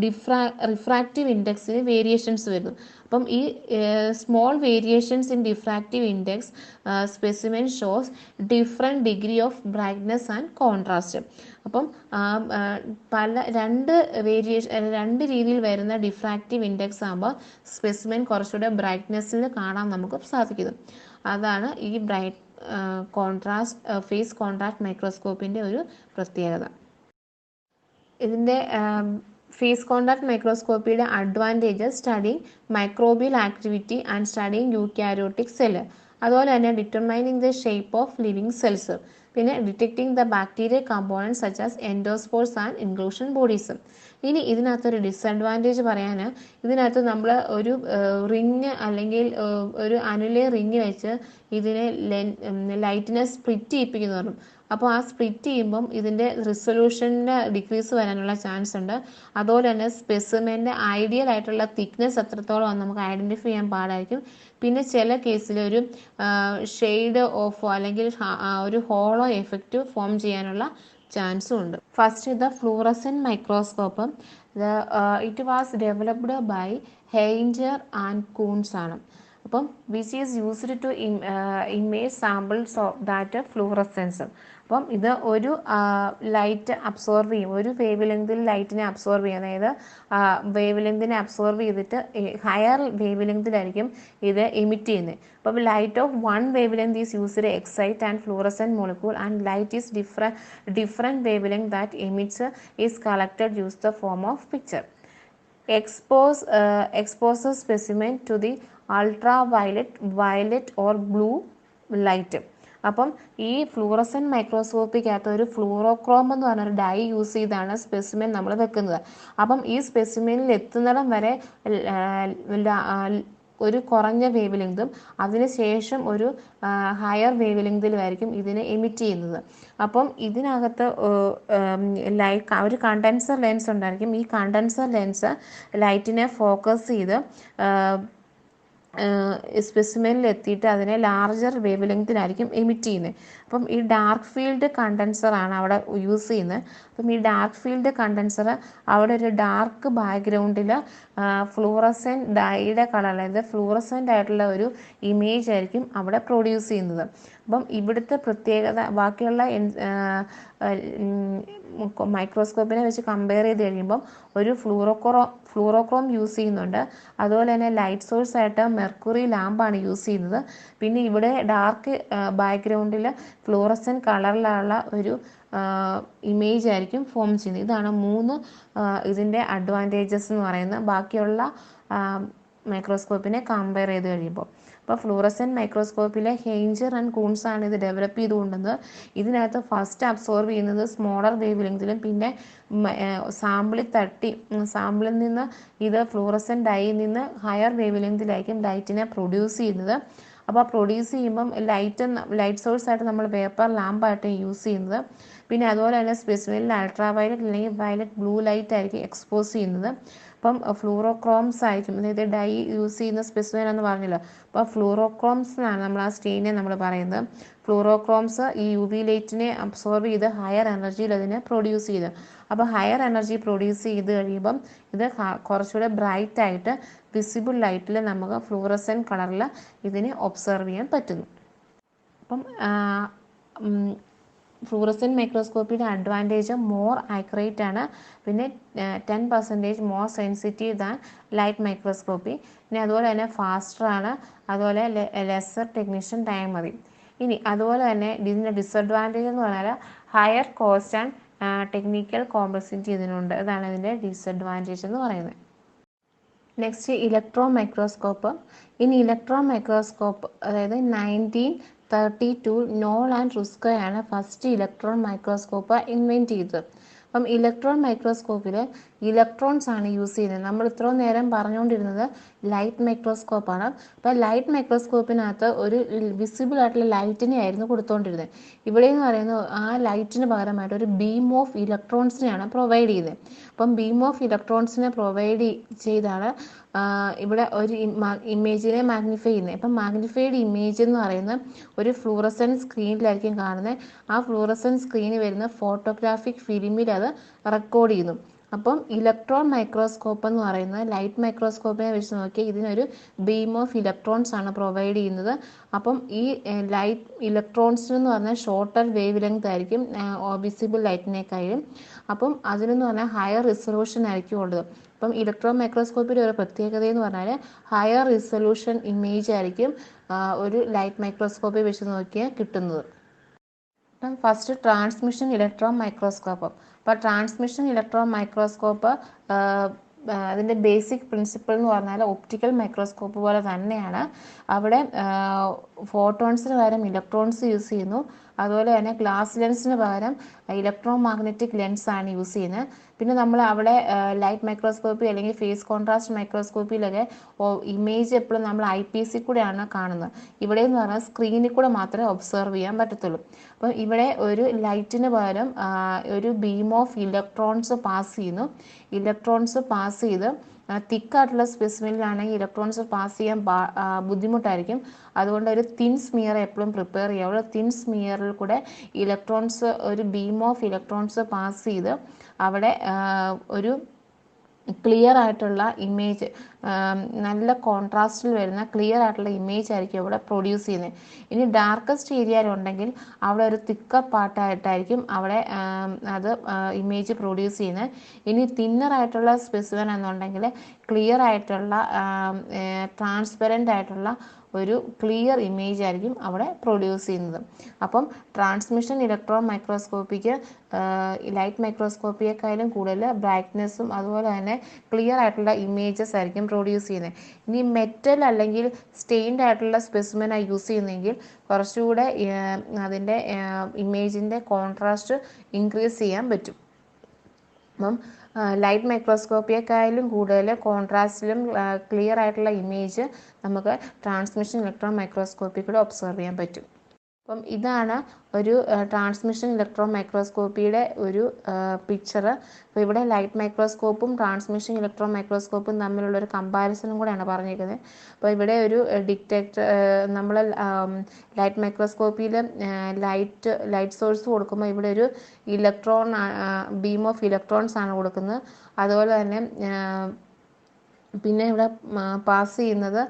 റിഫ്രാക്റ്റീവ് ഇൻഡെക്സിന് വേരിയേഷൻസ് വരുന്നു. അപ്പം ഈ small variations in diffractive index specimen shows different degree of brightness and contrast. അപ്പം രണ്ട് രീതിയിൽ വരുന്ന ഡിഫ്രാക്റ്റീവ് ഇൻഡെക്സ് ആകുമ്പോൾ സ്പെസിമെൻ കുറച്ചുകൂടെ ബ്രൈറ്റ്നെസ്സിൽ കാണാൻ നമുക്ക് സാധിക്കുന്നു. അതാണ് ഈ ഫേസ് കോൺട്രാസ്റ്റ് മൈക്രോസ്കോപ്പിൻ്റെ ഒരു പ്രത്യേകത. ഇതിൻ്റെ ഫേസ് കോൺടാക്ട് മൈക്രോസ്കോപ്പിയുടെ advantages studying microbial activity and studying eukaryotic cell, അതുപോലെ തന്നെ determining the shape of living cells, പിന്നെ detecting the bacterial components such as endospores and inclusion bodies. ഇനി ഇതിനകത്തൊരു ഡിസഡ്വാൻറ്റേജ് പറയാൻ, ഇതിനകത്ത് നമ്മൾ ഒരു റിങ് അല്ലെങ്കിൽ ഒരു അനുലേ റിങ് വെച്ച് ഇതിനെ ലൈറ്റിനെ സ്പ്ലിറ്റ് ചെയ്യിപ്പിക്കുന്നു പറഞ്ഞു. അപ്പോൾ ആ സ്പ്ലിറ്റ് ചെയ്യുമ്പം ഇതിൻ്റെ റിസൊല്യൂഷൻ്റെ ഡിക്രീസ് വരാനുള്ള ചാൻസ് ഉണ്ട്. അതുപോലെ തന്നെ സ്പെസിമെൻ്റെ ഐഡിയൽ ആയിട്ടുള്ള തിക്നെസ് എത്രത്തോളം നമുക്ക് ഐഡൻറ്റിഫൈ ചെയ്യാൻ പാടായിരിക്കും. പിന്നെ ചില കേസിൽ ഒരു ഷെയ്ഡ് ഓഫോ അല്ലെങ്കിൽ ഒരു ഹോളോ എഫക്റ്റ് ഫോം ചെയ്യാനുള്ള ചാൻസും ഉണ്ട്. First the fluorescent microscope. It was developed by Heinger and Coons ആണ്. അപ്പം which is used to image samples of that fluorescence. അപ്പം ഇത് ഒരു ലൈറ്റ് അബ്സോർവ് ചെയ്യും, ഒരു വേവ് ലെങ്തിൽ ലൈറ്റിനെ അബ്സോർവ് ചെയ്യും. അതായത് വേവ് ലെങ്തിനെ അബ്സോർവ് ചെയ്തിട്ട് ഹയർ വേവ് ലെങ്തിലായിരിക്കും ഇത് എമിറ്റ് ചെയ്യുന്നത്. അപ്പം light of one wave length is used excite and fluorescent molecule and light is different wave length that emits is collected use the form of picture. Exposes specimen to the ultraviolet, violet or blue light. അപ്പം ഈ fluorescent മൈക്രോസ്കോപ്പിക്കകത്ത് ഒരു ഫ്ലൂറോക്രോം എന്ന് പറഞ്ഞൊരു dye use ചെയ്താണ് specimen നമ്മൾ വെക്കുന്നത്. അപ്പം ഈ സ്പെസിമെനിൽ എത്തുന്നിടം വരെ ഒരു കുറഞ്ഞ വേവ് ലെങ്തും അതിനുശേഷം ഒരു ഹയർ വേവ് ലെങ്തിലുമായിരിക്കും ഇതിനെ എമിറ്റ് ചെയ്യുന്നത്. അപ്പം ഇതിനകത്ത് ഒരു കണ്ടൻസർ ലെൻസ് ഉണ്ടായിരിക്കും. ഈ കണ്ടൻസർ ലെൻസ് ലൈറ്റിനെ ഫോക്കസ് ചെയ്ത് സ്പെസിമെനിൽ എത്തിയിട്ട് അതിനെ ലാർജർ വേവ് ലെങ്തിലായിരിക്കും എമിറ്റ് ചെയ്യുന്നത്. അപ്പം ഈ ഡാർക്ക് ഫീൽഡ് കണ്ടൻസറാണ് അവിടെ യൂസ് ചെയ്യുന്നത്. അപ്പം ഈ ഡാർക്ക് ഫീൽഡ് കണ്ടൻസർ അവിടെ ഒരു ഡാർക്ക് ബാക്ക്ഗ്രൗണ്ടിൽ ഫ്ലൂറസെൻറ്റ് ഡൈയുടെ കളർ, അതായത് ഫ്ലൂറസെൻ്റ് ആയിട്ടുള്ള ഒരു ഇമേജ് ആയിരിക്കും അവിടെ പ്രൊഡ്യൂസ് ചെയ്യുന്നത്. അപ്പം ഇവിടുത്തെ പ്രത്യേകത ബാക്കിയുള്ള മൈക്രോസ്കോപ്പിനെ വെച്ച് കമ്പയർ ചെയ്ത് കഴിയുമ്പം ഒരു ഫ്ലൂറോക്രോം യൂസ് ചെയ്യുന്നുണ്ട്. അതുപോലെ തന്നെ ലൈറ്റ് സോഴ്സ് ആയിട്ട് മെർക്കുറി ലാമ്പാണ് യൂസ് ചെയ്യുന്നത്. പിന്നെ ഇവിടെ ഡാർക്ക് ബാക്ക്ഗ്രൗണ്ടിൽ ഫ്ലൂറസെൻറ്റ് കളറിലുള്ള ഒരു ഇമേജ് ആയിരിക്കും ഫോം ചെയ്യുന്നത്. ഇതാണ് ഇതിൻ്റെ അഡ്വാൻറ്റേജസ് എന്ന് പറയുന്നത് ബാക്കിയുള്ള മൈക്രോസ്കോപ്പിനെ കമ്പയർ ചെയ്ത് കഴിയുമ്പോൾ. അപ്പോൾ ഫ്ലൂറസെൻറ്റ് മൈക്രോസ്കോപ്പിലെ ഹെയിഞ്ചർ ആൻഡ് കൂൺസ് ആണ് ഇത് ഡെവലപ്പ് ചെയ്തുകൊണ്ടുവന്നത്. ഇതിനകത്ത് ഫസ്റ്റ് അബ്സോർവ് ചെയ്യുന്നത് സ്മോളർ വേവ് ലെങ്തിലും പിന്നെ സാമ്പിളിൽ നിന്ന് ഇത് ഫ്ലൂറസെൻറ്റ് ഡൈയിൽ നിന്ന് ഹയർ വേവ് ലെങ്തിലായിരിക്കും ലൈറ്റിനെ പ്രൊഡ്യൂസ് ചെയ്യുന്നത്. അപ്പോൾ പ്രൊഡ്യൂസ് ചെയ്യുമ്പം ലൈറ്റ് സോഴ്സ് ആയിട്ട് നമ്മൾ പേപ്പർ ലാമ്പായിട്ട് യൂസ് ചെയ്യുന്നത്. പിന്നെ അതുപോലെ തന്നെ സ്പെസിമെനിൽ അൾട്രാവയലറ്റ് അല്ലെങ്കിൽ വയലറ്റ് ബ്ലൂ ലൈറ്റ് ആയിരിക്കും എക്സ്പോസ് ചെയ്യുന്നത്. അപ്പം ഫ്ലൂറോക്രോംസ് ആയിരിക്കും, അതായത് ഡൈ യൂസ് ചെയ്യുന്ന സ്പെസിമെൻ എന്ന് പറഞ്ഞല്ലോ. അപ്പോൾ ഫ്ലൂറോക്രോംസ് എന്നാണ് നമ്മൾ ആ സ്റ്റെയിനെ നമ്മൾ പറയുന്നത്. ഫ്ലൂറോക്രോംസ് ഈ യു വി ലൈറ്റിനെ അബ്സോർവ് ചെയ്ത് ഹയർ എനർജിയിൽ അതിനെ പ്രൊഡ്യൂസ് ചെയ്ത്, അപ്പോൾ ഹയർ എനർജി പ്രൊഡ്യൂസ് ചെയ്ത് കഴിയുമ്പം ഇത് കുറച്ചുകൂടെ ബ്രൈറ്റ് ആയിട്ട് വിസിബിൾ ലൈറ്റിൽ നമുക്ക് ഫ്ലൂറസെൻറ്റ് കളറിൽ ഇതിനെ ഒബ്സർവ് ചെയ്യാൻ പറ്റുന്നു. അപ്പം ഫ്ലൂറസെൻറ്റ് മൈക്രോസ്കോപ്പിയുടെ അഡ്വാൻറ്റേജ് മോർ ആക്യുറേറ്റ് ആണ്, പിന്നെ 10% more sensitive than light microscopy. പിന്നെ അതുപോലെ തന്നെ ഫാസ്റ്റർ ആണ്, അതുപോലെ ലെസ്സർ ടെക്നീഷ്യൻ ടൈം മതി. ഇനി അതുപോലെ തന്നെ ഇതിൻ്റെ ഡിസഡ്വാൻറ്റേജ് എന്ന് പറഞ്ഞാൽ higher cost and technical complexity ഇതിനുണ്ട്. ഇതാണ് ഇതിൻ്റെ ഡിസഡ്വാൻറ്റേജ് എന്ന് പറയുന്നത്. Next electron microscope. ഇനി ഇലക്ട്രോൺ മൈക്രോസ്കോപ്പ് അതായത് 1932 നോൾ ആൻഡ് റുസ്കോയാണ് ഫസ്റ്റ് ഇലക്ട്രോൺ മൈക്രോസ്കോപ്പ് ഇൻവെൻറ്റ് ചെയ്തത്. അപ്പം ഇലക്ട്രോൺ മൈക്രോസ്കോപ്പിൽ ഇലക്ട്രോൺസ് ആണ് യൂസ് ചെയ്യുന്നത്. നമ്മൾ ഇത്രയും നേരം പറഞ്ഞുകൊണ്ടിരുന്നത് ലൈറ്റ് മൈക്രോസ്കോപ്പാണ്. അപ്പോൾ ലൈറ്റ് മൈക്രോസ്കോപ്പിനകത്ത് ഒരു വിസിബിൾ ആയിട്ടുള്ള ലൈറ്റിനെ ആയിരുന്നു കൊടുത്തുകൊണ്ടിരുന്നത്. ഇവിടെ എന്ന് പറയുന്നത് ആ ലൈറ്റിന് പകരമായിട്ട് ഒരു ബീം ഓഫ് ഇലക്ട്രോൺസിനെയാണ് പ്രൊവൈഡ് ചെയ്യുന്നത്. അപ്പം ബീം ഓഫ് ഇലക്ട്രോൺസിനെ പ്രൊവൈഡ് ചെയ്താണ് ഇവിടെ ഒരു ഇമേജിനെ മാഗ്നിഫൈ ചെയ്യുന്നത്. അപ്പം മാഗ്നിഫൈഡ് ഇമേജ് എന്ന് പറയുന്നത് ഒരു ഫ്ലൂറസെൻറ്റ് സ്ക്രീനിലായിരിക്കും കാണുന്നത്. ആ ഫ്ലൂറസെൻറ്റ് സ്ക്രീനിൽ വരുന്ന ഫോട്ടോഗ്രാഫിക് ഫിലിമിൽ അത് റെക്കോർഡ് ചെയ്യുന്നു. അപ്പം ഇലക്ട്രോൺ മൈക്രോസ്കോപ്പ് എന്ന് പറയുന്നത് ലൈറ്റ് മൈക്രോസ്കോപ്പിനെ വെച്ച് നോക്കിയാൽ ഇതിനൊരു ബീം ഓഫ് ഇലക്ട്രോൺസ് ആണ് പ്രൊവൈഡ് ചെയ്യുന്നത്. അപ്പം ഈ ലൈറ്റ് ഇലക്ട്രോൺസിന് എന്ന് പറഞ്ഞാൽ ഷോർട്ടർ വേവ് ലെങ്ത് ആയിരിക്കും വിസിബിൾ ലൈറ്റിനേക്കാളും. അപ്പം അതിനെന്ന് പറഞ്ഞാൽ ഹയർ റിസൊല്യൂഷൻ ആയിരിക്കും ഉള്ളത്. അപ്പം ഇലക്ട്രോൺ മൈക്രോസ്കോപ്പിൻ്റെ ഒരു പ്രത്യേകത എന്ന് പറഞ്ഞാൽ ഹയർ റിസൊല്യൂഷൻ ഇമേജ് ആയിരിക്കും ഒരു ലൈറ്റ് മൈക്രോസ്കോപ്പിൽ വെച്ച് നോക്കിയാൽ കിട്ടുന്നത്. അപ്പം ഫസ്റ്റ് ട്രാൻസ്മിഷൻ ഇലക്ട്രോൺ മൈക്രോസ്കോപ്പ്. അപ്പോൾ ട്രാൻസ്മിഷൻ ഇലക്ട്രോൺ മൈക്രോസ്കോപ്പ് അതിൻ്റെ ബേസിക് പ്രിൻസിപ്പിൾ എന്ന് പറഞ്ഞാൽ ഒപ്റ്റിക്കൽ മൈക്രോസ്കോപ്പ് പോലെ തന്നെയാണ്. അവിടെ ഫോട്ടോൺസിന് പകരം ഇലക്ട്രോൺസ് യൂസ് ചെയ്യുന്നു. അതുപോലെ തന്നെ ഗ്ലാസ് ലെൻസിന് പകരം ഇലക്ട്രോ മാഗ്നറ്റിക് ലെൻസാണ് യൂസ് ചെയ്യുന്നത്. പിന്നെ നമ്മൾ അവിടെ ലൈറ്റ് മൈക്രോസ്കോപ്പി അല്ലെങ്കിൽ ഫേസ് കോൺട്രാസ്റ്റ് മൈക്രോസ്കോപ്പിയിലൊക്കെ ഇമേജ് എപ്പോഴും നമ്മൾ IPS കൂടെയാണ് കാണുന്നത്. ഇവിടെ എന്ന് പറഞ്ഞാൽ സ്ക്രീനിൽ കൂടെ മാത്രമേ ഒബ്സർവ് ചെയ്യാൻ പറ്റത്തുള്ളൂ. അപ്പം ഇവിടെ ഒരു ലൈറ്റിന് പകരം ഒരു ബീം ഓഫ് ഇലക്ട്രോൺസ് പാസ് ചെയ്യുന്നു. ഇലക്ട്രോൺസ് പാസ് ചെയ്ത് തിക്കായിട്ടുള്ള സ്പെസിമെനിലാണെങ്കിൽ ഇലക്ട്രോൺസ് പാസ് ചെയ്യാൻ ബുദ്ധിമുട്ടായിരിക്കും. അതുകൊണ്ട് ഒരു തിൻ സ്മിയർ എപ്പോഴും പ്രിപ്പയർ ചെയ്യുക. തിൻ സ്മിയറിൽ കൂടെ ഇലക്ട്രോൺസ് ഒരു ബീം ഓഫ് ഇലക്ട്രോൺസ് പാസ് ചെയ്ത് അവിടെ ഒരു ക്ലിയർ ആയിട്ടുള്ള ഇമേജ്, നല്ല കോൺട്രാസ്റ്റിൽ വരുന്ന ക്ലിയർ ആയിട്ടുള്ള ഇമേജ് ആയിരിക്കും അവിടെ പ്രൊഡ്യൂസ് ചെയ്യുന്നത്. ഇനി ഡാർക്കസ്റ്റ് ഏരിയയിലുണ്ടെങ്കിൽ അവിടെ ഒരു തിക്കർ പാർട്ടായിട്ടായിരിക്കും അവിടെ അത് ഇമേജ് പ്രൊഡ്യൂസ് ചെയ്യുന്നത്. ഇനി തിന്നറായിട്ടുള്ള സ്പെസിമെൻ എന്നുണ്ടെങ്കിൽ ക്ലിയർ ആയിട്ടുള്ള ട്രാൻസ്പെറൻ്റ് ആയിട്ടുള്ള ഒരു ക്ലിയർ ഇമേജ് ആയിരിക്കും അവിടെ പ്രൊഡ്യൂസ് ചെയ്യുന്നത്. അപ്പം ട്രാൻസ്മിഷൻ ഇലക്ട്രോൺ മൈക്രോസ്കോപ്പിക്ക് ലൈറ്റ് മൈക്രോസ്കോപ്പിയേക്കാളും കൂടുതൽ ബ്രൈറ്റ്നെസ്സും അതുപോലെ തന്നെ ക്ലിയർ ആയിട്ടുള്ള ഇമേജസ് ആയിരിക്കും പ്രൊഡ്യൂസ് ചെയ്യുന്നത്. ഇനി മെറ്റൽ അല്ലെങ്കിൽ സ്റ്റെയിൻഡ് ആയിട്ടുള്ള സ്പെസിമെനാണ് യൂസ് ചെയ്യുന്നതെങ്കിൽ കുറച്ചുകൂടെ അതിൻ്റെ ഇമേജിൻ്റെ കോൺട്രാസ്റ്റ് ഇൻക്രീസ് ചെയ്യാൻ പറ്റും. അപ്പം ലൈറ്റ് മൈക്രോസ്കോപ്പിയേക്കാളും കൂടുതൽ കോൺട്രാസ്റ്റിലും ക്ലിയർ ആയിട്ടുള്ള ഇമേജ് നമുക്ക് ട്രാൻസ്മിഷൻ ഇലക്ട്രോൺ മൈക്രോസ്കോപ്പിൽ കൂടെ ഒബ്സർവ് ചെയ്യാൻ പറ്റും. അപ്പം ഇതാണ് ഒരു ട്രാൻസ്മിഷൻ ഇലക്ട്രോൺ മൈക്രോസ്കോപ്പിയുടെ ഒരു പിക്ചർ. അപ്പോൾ ഇവിടെ ലൈറ്റ് മൈക്രോസ്കോപ്പും ട്രാൻസ്മിഷൻ ഇലക്ട്രോൺ മൈക്രോസ്കോപ്പും തമ്മിലുള്ളൊരു കമ്പാരിസണും കൂടെയാണ് പറഞ്ഞിരിക്കുന്നത്. അപ്പോൾ ഇവിടെ ഒരു ഡിറ്റക്ടർ, നമ്മൾ ലൈറ്റ് മൈക്രോസ്കോപ്പിയിൽ ലൈറ്റ് സോഴ്സ് കൊടുക്കുമ്പോൾ ഇവിടെ ഒരു ഇലക്ട്രോൺ ബീം ഓഫ് ഇലക്ട്രോൺസ് ആണ് കൊടുക്കുന്നത്. അതുപോലെ തന്നെ പിന്നെ ഇവിടെ പാസ് ചെയ്യുന്നത്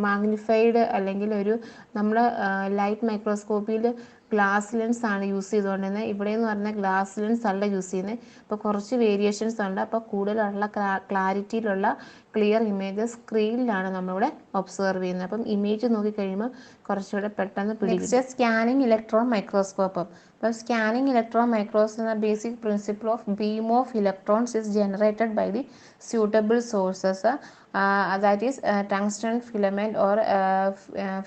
മാഗ്നിഫൈഡ് അല്ലെങ്കിൽ ഒരു നമ്മൾ ലൈറ്റ് മൈക്രോസ്കോപ്പിയിൽ ഗ്ലാസ് ലെൻസ് ആണ് യൂസ് ചെയ്തുകൊണ്ടിരുന്നത്. ഇവിടെ എന്ന് പറഞ്ഞാൽ ഗ്ലാസ് ലെൻസ് അല്ല യൂസ് ചെയ്യുന്നത്. അപ്പോൾ കുറച്ച് വേരിയേഷൻസ് ഉണ്ട്. അപ്പോൾ കൂടുതലുള്ള ക്ലാരിറ്റിയിലുള്ള ക്ലിയർ ഇമേജസ് സ്ക്രീനിലാണ് നമ്മളിവിടെ ഒബ്സർവ് ചെയ്യുന്നത്. അപ്പം ഇമേജ് നോക്കിക്കഴിയുമ്പോൾ കുറച്ചുകൂടെ പെട്ടെന്ന് പിടിക്കും. Scanning electron microscope. അപ്പോൾ സ്കാനിങ് ഇലക്ട്രോൺ മൈക്രോസ്കോപ്പ് എന്ന basic principle of beam of electrons is generated by the suitable sources, that is tungsten filament or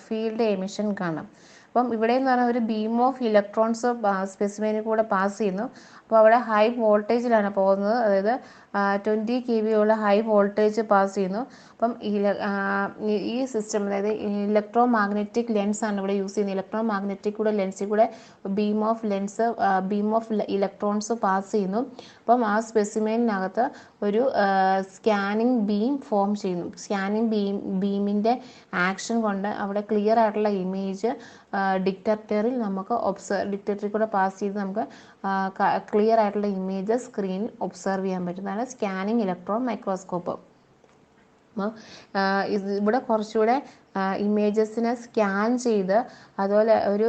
field emission കാണാം. അപ്പം ഇവിടെ എന്ന് പറഞ്ഞാൽ ഒരു ബീം ഓഫ് ഇലക്ട്രോൺസ് സ്പെസിമെനിൽ കൂടെ പാസ് ചെയ്യുന്നു. അപ്പോൾ അവിടെ ഹൈ വോൾട്ടേജിലാണ് പോകുന്നത്. അതായത് 20 kV ഉള്ള ഹൈ വോൾട്ടേജ് പാസ് ചെയ്യുന്നു. അപ്പം ഈ സിസ്റ്റം, അതായത് ഇലക്ട്രോ മാഗ്നറ്റിക് ലെൻസ് ആണ് ഇവിടെ യൂസ് ചെയ്യുന്നത്. ഇലക്ട്രോ മാഗ്നറ്റിക് കൂടെ ലെൻസിൽ കൂടെ ബീം ഓഫ് ഇലക്ട്രോൺസ് പാസ് ചെയ്യുന്നു. അപ്പം ആ സ്പെസിമെനിനകത്ത് ഒരു സ്കാനിങ് ബീം ഫോം ചെയ്യുന്നു. സ്കാനിങ് ബീമിൻ്റെ ആക്ഷൻ കൊണ്ട് അവിടെ ക്ലിയർ ആയിട്ടുള്ള ഇമേജ് ഡിറ്റക്ടറിൽ നമുക്ക് ഡിറ്റക്ടറിൽ കൂടെ പാസ് ചെയ്ത് നമുക്ക് ക്ലിയർ ആയിട്ടുള്ള ഇമേജ് സ്ക്രീനിൽ ഒബ്സർവ് ചെയ്യാൻ പറ്റുന്നതാണ് സ്കാനിങ് ഇലക്ട്രോൺ മൈക്രോസ്കോപ്പ്. അപ്പോൾ ഇവിടെ കുറച്ചുകൂടെ ഇമേജസിനെ സ്കാൻ ചെയ്ത് അതുപോലെ ഒരു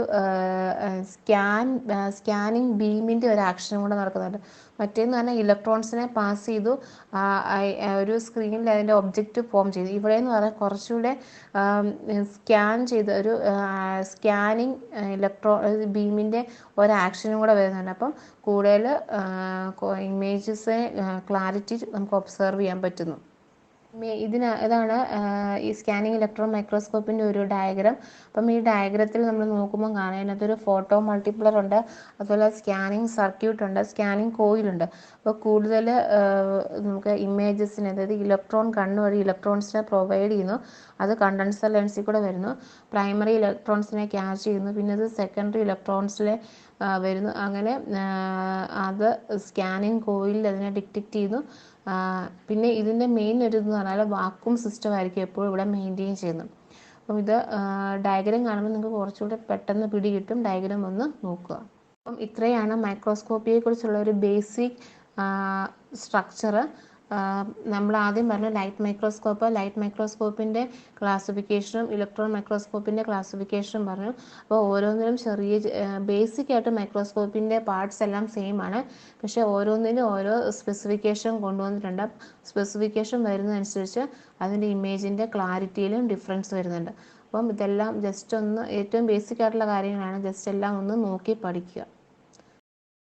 സ്കാനിങ് ബീമിൻ്റെ ഒരു ആക്ഷനും കൂടെ നടക്കുന്നുണ്ട്. മറ്റേന്ന് പറഞ്ഞാൽ ഇലക്ട്രോൺസിനെ പാസ് ചെയ്തു ഒരു സ്ക്രീനിൽ അതിൻ്റെ ഒബ്ജക്റ്റ് ഫോം ചെയ്തു. ഇവിടെ എന്ന് പറഞ്ഞാൽ കുറച്ചുകൂടെ സ്കാൻ ചെയ്ത് ഒരു സ്കാനിങ് ബീമിൻ്റെ ഒരു ആക്ഷനും കൂടെ വരുന്നുണ്ട്. അപ്പം കൂടുതൽ ഇമേജസ് ക്ലാരിറ്റി നമുക്ക് ഒബ്സർവ് ചെയ്യാൻ പറ്റുന്നു. ഇതാണ് ഈ സ്കാനിങ് ഇലക്ട്രോൺ മൈക്രോസ്കോപ്പിൻ്റെ ഒരു ഡയഗ്രാം. അപ്പം ഈ ഡയഗ്രത്തിൽ നമ്മൾ നോക്കുമ്പോൾ കാണാം അതിനകത്തൊരു ഫോട്ടോ മൾട്ടിപ്ലർ ഉണ്ട്, അതുപോലെ സ്കാനിങ് സർക്യൂട്ട് ഉണ്ട്, സ്കാനിങ് കോയിലുണ്ട്. അപ്പോൾ കൂടുതൽ നമുക്ക് ഇമേജസിന്, അതായത് ഇലക്ട്രോൺ കണ്ണ് വഴി ഇലക്ട്രോൺസിനെ പ്രൊവൈഡ് ചെയ്യുന്നു. അത് കണ്ടൻസർ ലെൻസിൽ കൂടെ വരുന്നു. പ്രൈമറി ഇലക്ട്രോൺസിനെ ക്യാച്ച് ചെയ്യുന്നു, പിന്നെ അത് സെക്കൻഡറി ഇലക്ട്രോൺസിലെ വരുന്നു. അങ്ങനെ അത് സ്കാനിങ് കോയിലിൽ അതിനെ ഡിറ്റക്റ്റ് ചെയ്യുന്നു. പിന്നെ ഇതിൻ്റെ മെയിൻ ഒരു ഇതെന്ന് പറഞ്ഞാൽ വാക്വം സിസ്റ്റം ആയിരിക്കും എപ്പോഴും ഇവിടെ മെയിൻറ്റെയിൻ ചെയ്യുന്നത്. അപ്പം ഇത് ഡയഗ്രാം കാണുമ്പോൾ നിങ്ങൾക്ക് കുറച്ചുകൂടെ പെട്ടെന്ന് പിടികിട്ടും. ഡയഗ്രാം ഒന്ന് നോക്കുക. അപ്പം ഇത്രയാണ് മൈക്രോസ്കോപ്പിയെക്കുറിച്ചുള്ള ഒരു ബേസിക് സ്ട്രക്ചർ. നമ്മൾ ആദ്യം പറഞ്ഞ ലൈറ്റ് മൈക്രോസ്കോപ്പിൻ്റെ ക്ലാസിഫിക്കേഷനും ഇലക്ട്രോൺ മൈക്രോസ്കോപ്പിൻ്റെ ക്ലാസിഫിക്കേഷനും പറഞ്ഞു. അപ്പോൾ ഓരോന്നിനും ചെറിയ ബേസിക് ആയിട്ട് മൈക്രോസ്കോപ്പിൻ്റെ പാർട്സ് എല്ലാം സെയിം ആണ്, പക്ഷേ ഓരോന്നിനും ഓരോ സ്പെസിഫിക്കേഷൻ കൊണ്ടുവന്നിട്ടുണ്ട്. സ്പെസിഫിക്കേഷൻ വരുന്നതനുസരിച്ച് അതിൻ്റെ ഇമേജിൻ്റെ ക്ലാരിറ്റിയിലും ഡിഫറൻസ് വരുന്നുണ്ട്. അപ്പം ഇതെല്ലാം ജസ്റ്റ് ഒന്ന് ഏറ്റവും ബേസിക് ആയിട്ടുള്ള കാര്യങ്ങളാണ്, ജസ്റ്റ് എല്ലാം ഒന്ന് നോക്കി പഠിക്കുക.